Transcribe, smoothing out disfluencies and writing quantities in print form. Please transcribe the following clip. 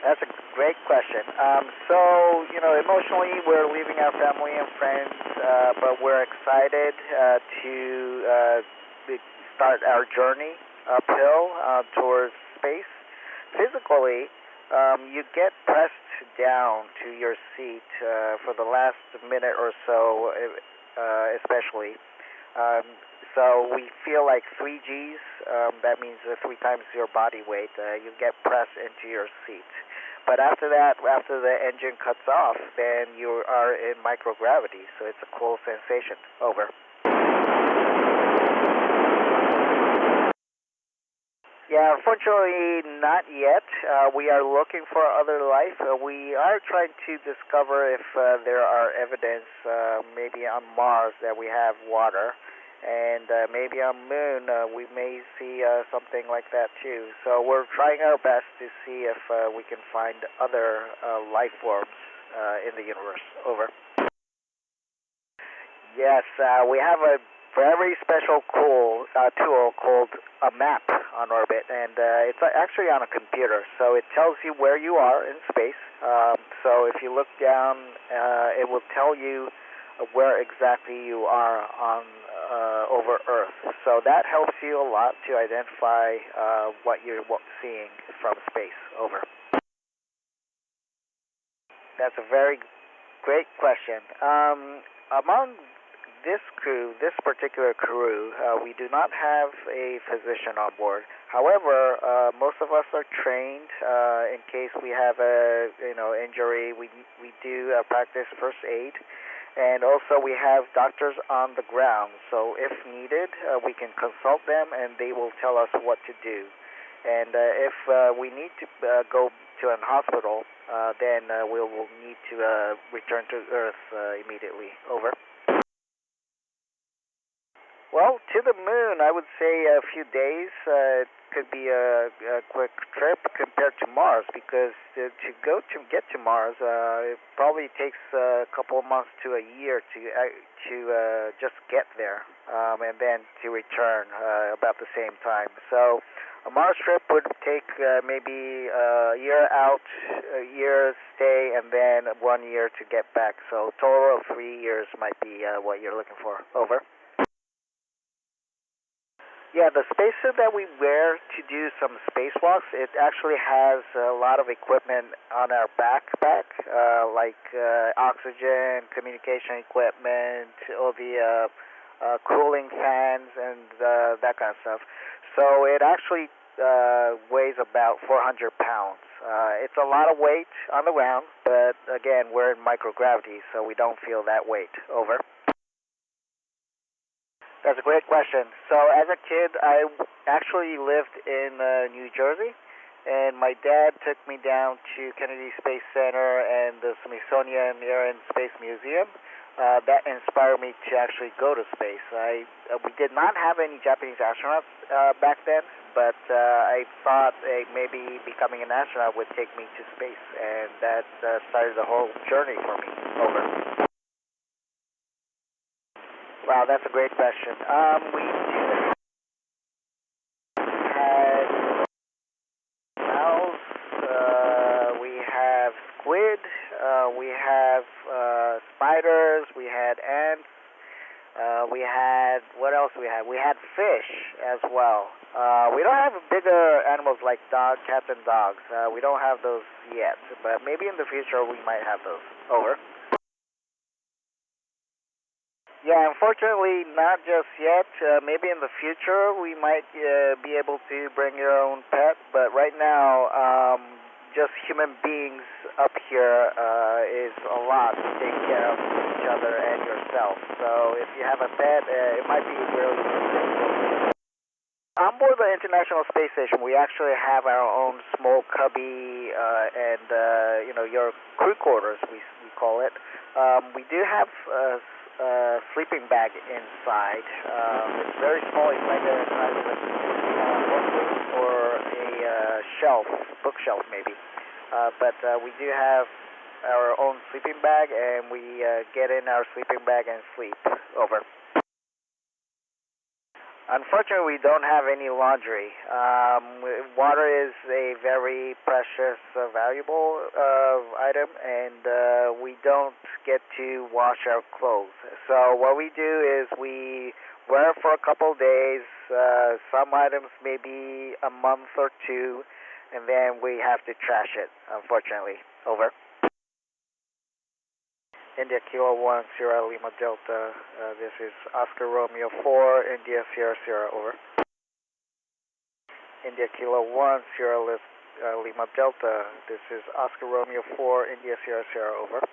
That's a great question. Emotionally, we're leaving our family and friends, but we're excited to start our journey uphill towards space. Physically, you get pressed down to your seat for the last minute or so, especially. Um, so we feel like 3 Gs. That means 3 times your body weight. You get pressed into your seat. But after that, after the engine cuts off, then you are in microgravity. So it's a cool sensation. Over. Yeah, unfortunately, not yet. We are looking for other life. We are trying to discover if there are evidence, maybe on Mars, that we have water. And maybe on Moon, we may see something like that too. So we're trying our best to see if we can find other life forms in the universe. Over. Yes, we have a very special cool tool called a map on orbit, and it's actually on a computer. So it tells you where you are in space. So if you look down, it will tell you where exactly you are on over Earth. So that helps you a lot to identify what you're seeing from space. Over. That's a very great question. Among this crew, this particular crew, we do not have a physician on board. However, most of us are trained in case we have a injury. We do practice first aid. And also we have doctors on the ground, so if needed, we can consult them and they will tell us what to do. And if we need to go to a hospital, then we will need to return to Earth immediately. Over. Well, to the Moon, I would say a few days. It could be a quick trip compared to Mars, because to get to Mars, it probably takes a couple of months to a year to just get there, and then to return about the same time. So a Mars trip would take maybe a year out, a year stay, and then 1 year to get back. So total of 3 years might be what you're looking for. Over. Yeah, the spacesuit that we wear to do some spacewalks, it actually has a lot of equipment on our backpack, like oxygen, communication equipment, all the cooling fans, and that kind of stuff. So it actually weighs about 400 pounds. It's a lot of weight on the ground, but again, we're in microgravity, so we don't feel that weight. Over. That's a great question. So as a kid, I actually lived in New Jersey, and my dad took me down to Kennedy Space Center and the Smithsonian Air and Space Museum. That inspired me to actually go to space. We did not have any Japanese astronauts back then, but I thought maybe becoming an astronaut would take me to space, and that started the whole journey for me. Over. Wow, that's a great question. We had mouse, we have squid, we have spiders, we had ants, we had, what else we had? We had fish as well. We don't have bigger animals like cats and dogs. We don't have those yet, but maybe in the future we might have those. Over. Yeah, unfortunately, not just yet. Maybe in the future we might be able to bring your own pet, but right now, just human beings up here is a lot to take care of each other and yourself. So if you have a pet, it might be really useful. On board the International Space Station, we actually have our own small cubby and your crew quarters, we call it. We do have sleeping bag inside. It's very small. It's like the size of a notebook or a shelf, bookshelf maybe. But we do have our own sleeping bag, and we get in our sleeping bag and sleep. Over. Unfortunately, we don't have any laundry. Water is a very precious, valuable item, and we don't get to wash our clothes. So what we do is we wear it for a couple days. Some items maybe a month or two, and then we have to trash it. Unfortunately, over. India Kilo 1 Sierra Lima Delta. This is Oscar Romeo 4 India Sierra Sierra, over. India Kilo 1 Sierra Lima Delta. This is Oscar Romeo 4 India Sierra Sierra, over.